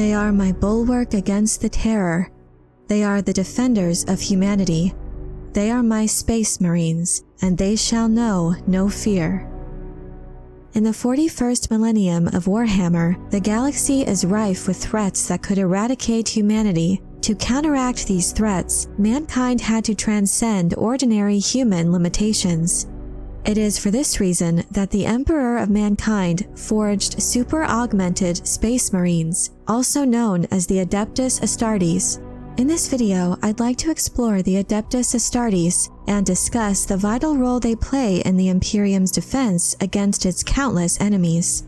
They are my bulwark against the terror. They are the defenders of humanity. They are my space marines, and they shall know no fear. In the 41st millennium of Warhammer, the galaxy is rife with threats that could eradicate humanity. To counteract these threats, mankind had to transcend ordinary human limitations. It is for this reason that the Emperor of Mankind forged super-augmented space marines, also known as the Adeptus Astartes. In this video, I'd like to explore the Adeptus Astartes and discuss the vital role they play in the Imperium's defense against its countless enemies.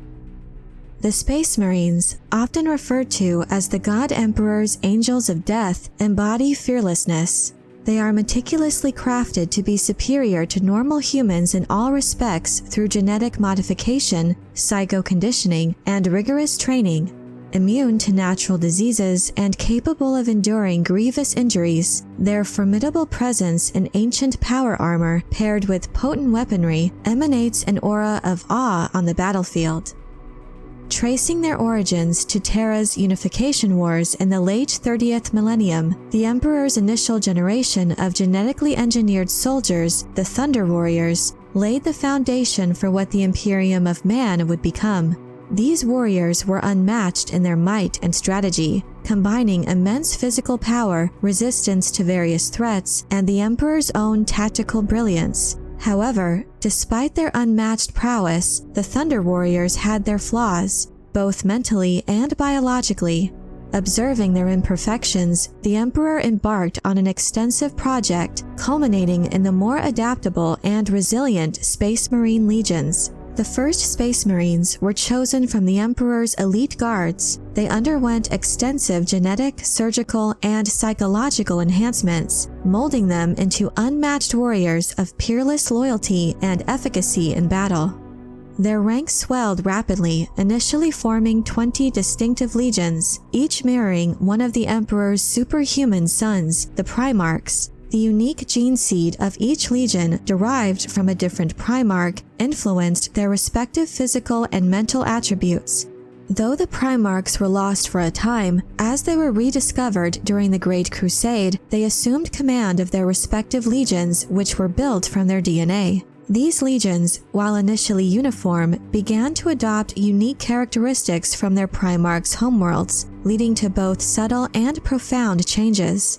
The Space Marines, often referred to as the God Emperor's Angels of Death, embody fearlessness. They are meticulously crafted to be superior to normal humans in all respects through genetic modification, psycho-conditioning, and rigorous training. Immune to natural diseases and capable of enduring grievous injuries, their formidable presence in ancient power armor paired with potent weaponry emanates an aura of awe on the battlefield. Tracing their origins to Terra's unification wars in the late 30th millennium, the Emperor's initial generation of genetically engineered soldiers, the Thunder Warriors, laid the foundation for what the Imperium of Man would become. These warriors were unmatched in their might and strategy, combining immense physical power, resistance to various threats, and the Emperor's own tactical brilliance. However, despite their unmatched prowess, the Thunder Warriors had their flaws, both mentally and biologically. Observing their imperfections, the Emperor embarked on an extensive project, culminating in the more adaptable and resilient Space Marine legions. The first Space Marines were chosen from the Emperor's elite guards. They underwent extensive genetic, surgical, and psychological enhancements, molding them into unmatched warriors of peerless loyalty and efficacy in battle. Their ranks swelled rapidly, initially forming 20 distinctive legions, each mirroring one of the Emperor's superhuman sons, the Primarchs. The unique gene seed of each legion, derived from a different Primarch, influenced their respective physical and mental attributes. Though the Primarchs were lost for a time, as they were rediscovered during the Great Crusade, they assumed command of their respective legions, which were built from their DNA. These legions, while initially uniform, began to adopt unique characteristics from their Primarchs' homeworlds, leading to both subtle and profound changes.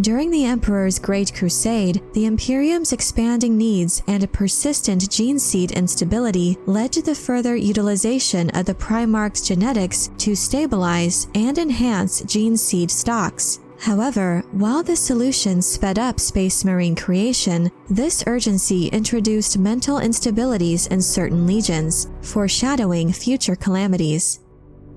During the Emperor's Great Crusade, the Imperium's expanding needs and a persistent gene seed instability led to the further utilization of the Primarch's genetics to stabilize and enhance gene seed stocks. However, while this solution sped up Space Marine creation, this urgency introduced mental instabilities in certain legions, foreshadowing future calamities.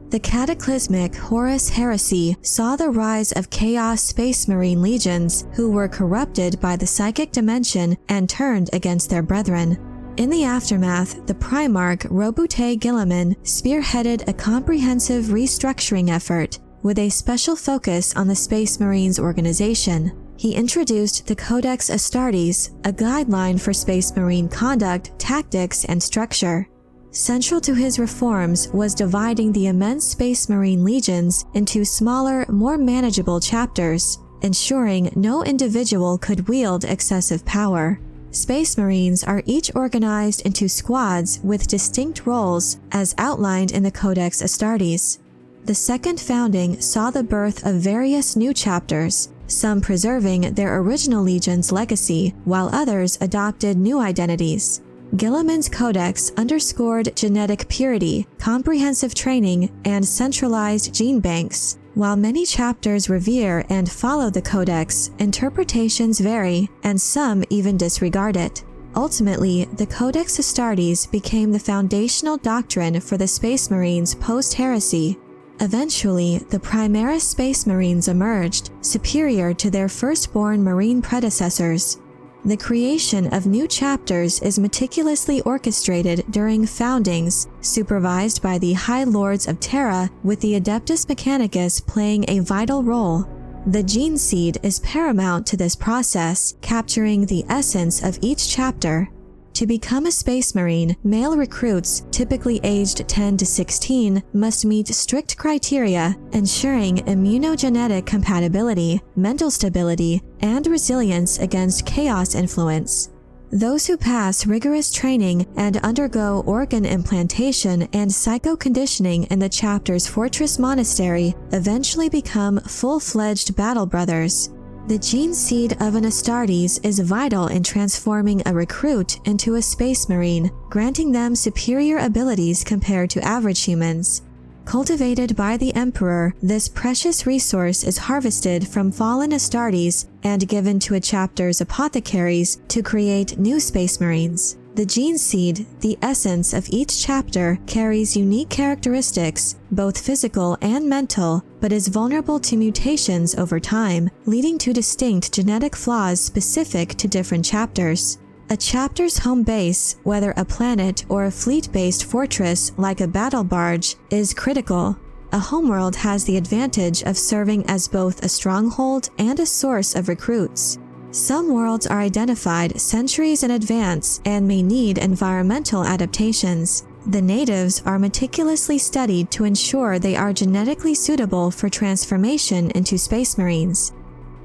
The cataclysmic Horus Heresy saw the rise of Chaos Space Marine legions who were corrupted by the psychic dimension and turned against their brethren. In the aftermath, the Primarch Robute Guilliman spearheaded a comprehensive restructuring effort with a special focus on the Space Marines organization. He introduced the Codex Astartes, a guideline for Space Marine conduct, tactics, and structure. Central to his reforms was dividing the immense Space Marine legions into smaller, more manageable chapters, ensuring no individual could wield excessive power. Space Marines are each organized into squads with distinct roles as outlined in the Codex Astartes. The second founding saw the birth of various new chapters, some preserving their original legion's legacy, while others adopted new identities. Guilliman's codex underscored genetic purity, comprehensive training, and centralized gene banks. While many chapters revere and follow the codex, interpretations vary, and some even disregard it. Ultimately, the Codex Astartes became the foundational doctrine for the Space Marines post-heresy. Eventually, the Primaris Space Marines emerged, superior to their firstborn Marine predecessors. The creation of new chapters is meticulously orchestrated during foundings, supervised by the High Lords of Terra, with the Adeptus Mechanicus playing a vital role. The gene seed is paramount to this process, capturing the essence of each chapter. To become a Space Marine, male recruits, typically aged 10 to 16, must meet strict criteria ensuring immunogenetic compatibility, mental stability, and resilience against chaos influence. Those who pass rigorous training and undergo organ implantation and psycho-conditioning in the chapter's Fortress Monastery eventually become full-fledged battle brothers. The gene seed of an Astartes is vital in transforming a recruit into a Space Marine, granting them superior abilities compared to average humans. Cultivated by the Emperor, this precious resource is harvested from fallen Astartes and given to a chapter's apothecaries to create new Space Marines. The gene seed, the essence of each chapter, carries unique characteristics, both physical and mental, but is vulnerable to mutations over time, leading to distinct genetic flaws specific to different chapters. A chapter's home base, whether a planet or a fleet-based fortress like a battle barge, is critical. A homeworld has the advantage of serving as both a stronghold and a source of recruits. Some worlds are identified centuries in advance and may need environmental adaptations. The natives are meticulously studied to ensure they are genetically suitable for transformation into Space Marines.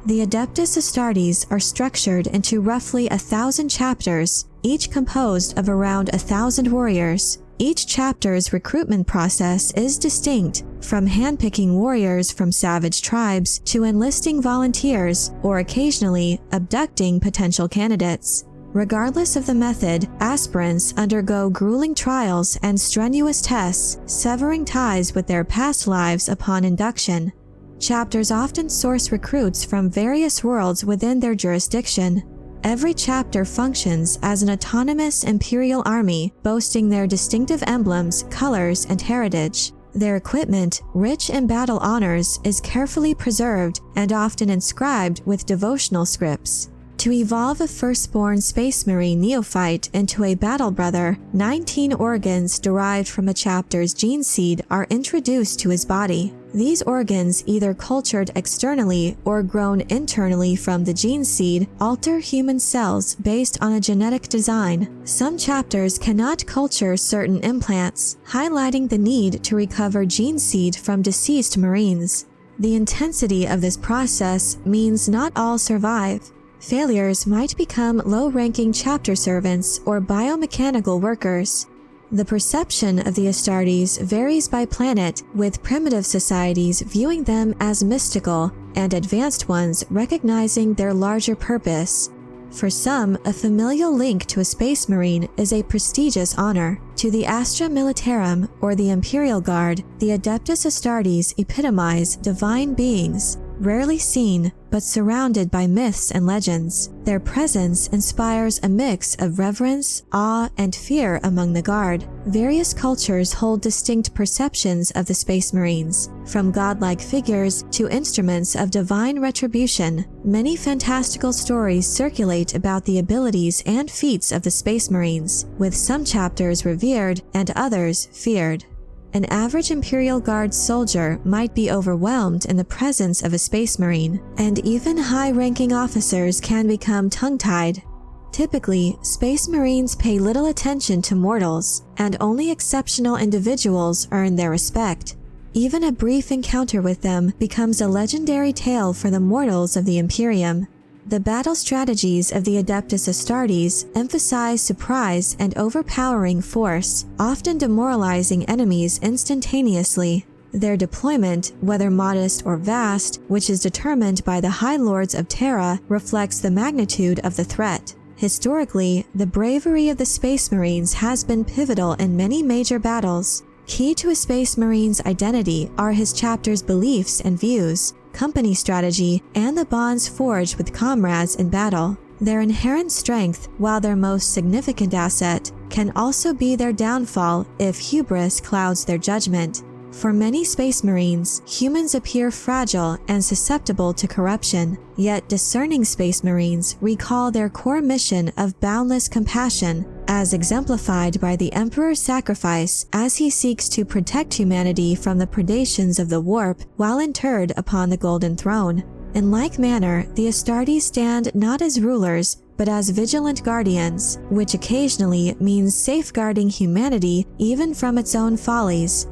The Adeptus Astartes are structured into roughly 1,000 chapters, each composed of around 1,000 warriors. Each chapter's recruitment process is distinct, from handpicking warriors from savage tribes to enlisting volunteers or occasionally abducting potential candidates. Regardless of the method, aspirants undergo grueling trials and strenuous tests, severing ties with their past lives upon induction. Chapters often source recruits from various worlds within their jurisdiction. Every chapter functions as an autonomous imperial army, boasting their distinctive emblems, colors, and heritage. Their equipment, rich in battle honors, is carefully preserved and often inscribed with devotional scripts. To evolve a firstborn Space Marine neophyte into a battle brother, 19 organs derived from a chapter's gene seed are introduced to his body. These organs, either cultured externally or grown internally from the gene seed, alter human cells based on a genetic design. Some chapters cannot culture certain implants, highlighting the need to recover gene seed from deceased Marines. The intensity of this process means not all survive. Failures might become low-ranking chapter servants or biomechanical workers. The perception of the Astartes varies by planet, with primitive societies viewing them as mystical and advanced ones recognizing their larger purpose. For some, a familial link to a Space Marine is a prestigious honor. To the Astra Militarum, or the Imperial Guard, the Adeptus Astartes epitomize divine beings, rarely seen, but surrounded by myths and legends. Their presence inspires a mix of reverence, awe, and fear among the Guard. Various cultures hold distinct perceptions of the Space Marines, from godlike figures to instruments of divine retribution. Many fantastical stories circulate about the abilities and feats of the Space Marines, with some chapters revered and others feared. An average Imperial Guard soldier might be overwhelmed in the presence of a Space Marine, and even high-ranking officers can become tongue-tied. Typically, Space Marines pay little attention to mortals, and only exceptional individuals earn their respect. Even a brief encounter with them becomes a legendary tale for the mortals of the Imperium. The battle strategies of the Adeptus Astartes emphasize surprise and overpowering force, often demoralizing enemies instantaneously. Their deployment, whether modest or vast, which is determined by the High Lords of Terra, reflects the magnitude of the threat. Historically, the bravery of the Space Marines has been pivotal in many major battles. Key to a Space Marine's identity are his chapter's beliefs and views, company strategy, and the bonds forged with comrades in battle. Their inherent strength, while their most significant asset, can also be their downfall if hubris clouds their judgment. For many Space Marines, humans appear fragile and susceptible to corruption, yet discerning Space Marines recall their core mission of boundless compassion, as exemplified by the Emperor's sacrifice as he seeks to protect humanity from the predations of the warp while interred upon the Golden Throne. In like manner, the Astartes stand not as rulers, but as vigilant guardians, which occasionally means safeguarding humanity even from its own follies.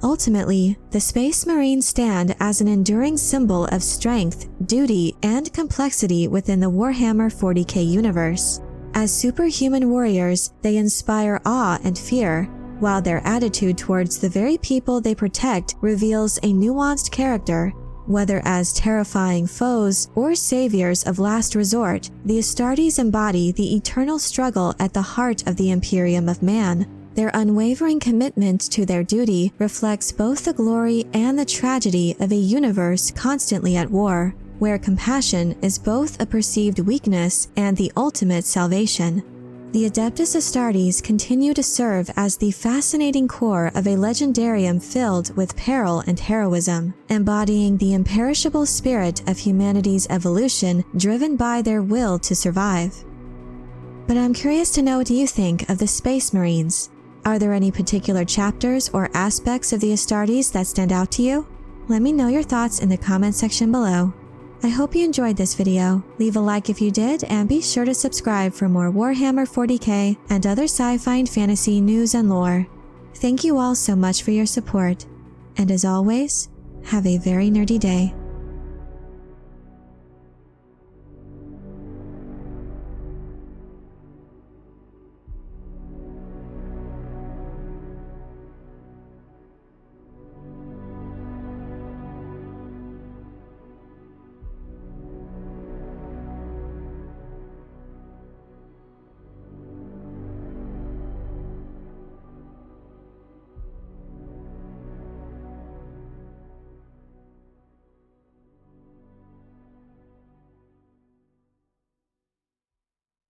Ultimately, the Space Marines stand as an enduring symbol of strength, duty, and complexity within the Warhammer 40K universe. As superhuman warriors, they inspire awe and fear, while their attitude towards the very people they protect reveals a nuanced character. Whether as terrifying foes or saviors of last resort, the Astartes embody the eternal struggle at the heart of the Imperium of man. Their unwavering commitment to their duty reflects both the glory and the tragedy of a universe constantly at war, where compassion is both a perceived weakness and the ultimate salvation. The Adeptus Astartes continue to serve as the fascinating core of a legendarium filled with peril and heroism, embodying the imperishable spirit of humanity's evolution driven by their will to survive. But I'm curious to know what you think of the Space Marines. Are there any particular chapters or aspects of the Astartes that stand out to you? Let me know your thoughts in the comment section below. I hope you enjoyed this video. Leave a like if you did, and be sure to subscribe for more Warhammer 40K and other sci-fi and fantasy news and lore. Thank you all so much for your support, and as always, have a very nerdy day.